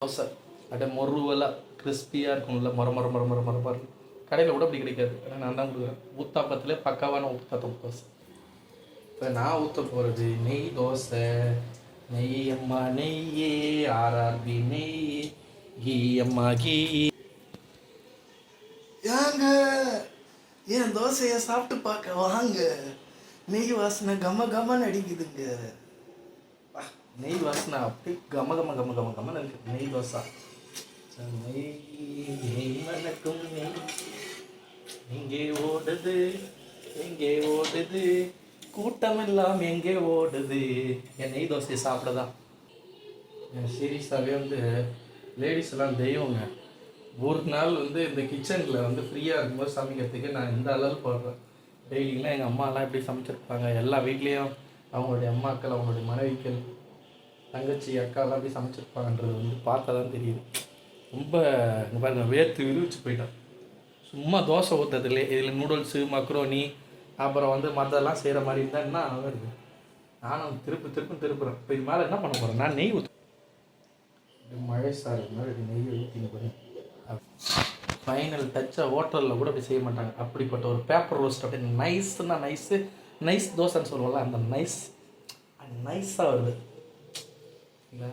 தோசை அப்படியே மொருவலாக கிறிஸ்பியாக இருக்கும்ல மொர கடையில் கூட அப்படி கிடைக்காது. ஆனால் நான் தான் கொடுக்குறேன். ஊத்தாப்பத்திலே பக்காவான ஊத்தாப்பம் தோசை. இப்போ நான் ஊற்ற போகிறது நெய் தோசை. நெய் அம்மா நெய்யே, ஆர்ஆர்பி நெய், கீ அம்மா கீ. ஏங்க என் தோசையை சாப்பிட்டு பார்க்க வாங்க. நெய் வாசனை கமன்னு அடிக்குதுங்க. நெய் வாசனை அப்படி கமன்னு இருக்குது. நெய் தோசை நெய் மணக்கும் நெய் எங்கே ஓடுது எங்கே ஓடுது, கூட்டம் எல்லாம் எங்கே ஓடுது. என் நெய் தோசையை சாப்பிடதான். சீரியஸாகவே லேடிஸ் எல்லாம் தெய்வங்க. ஒரு நாள் இந்த கிச்சனில் ஃப்ரீயாக இருக்கும்போது சமைக்கிறதுக்கு நான் இந்த அளவு போடுறேன். டெய்லிங்கெலாம் எங்கள் அம்மாலாம் எப்படி சமைச்சிருப்பாங்க. எல்லா வீட்லேயும் அவங்களுடைய அம்மாக்கள், அவங்களுடைய மனைவிகள், தங்கச்சி, அக்காலாம் எப்படி சமைச்சிருப்பாங்கன்றது பார்த்தா தான் தெரியுது. ரொம்ப பாருங்கள், வேர்த்து விரிவிச்சு போயிட்டேன். சும்மா தோசை ஊற்றுறதுலே இதில் நூடுல்ஸு, மக்ரோனி, அப்புறம் மற்றெல்லாம் செய்கிற மாதிரி இருந்தால் என்ன வருது. நானும் திருப்புறேன். இப்போ இது மேலே என்ன பண்ண போகிறேன், நான் நெய் ஊற்று. மழை சார் மாதிரி நெய் ஊற்றிங்க போகிறேன். ஃபைனல் டச்சை ஹோட்டலில் கூட அப்படி செய்ய மாட்டாங்க. அப்படிப்பட்ட ஒரு பேப்பர் ரோஸ்ட் அப்படி நைஸ் தோசைன்னு சொல்லுவோம்ல, அந்த நைஸாக வருது இல்லை.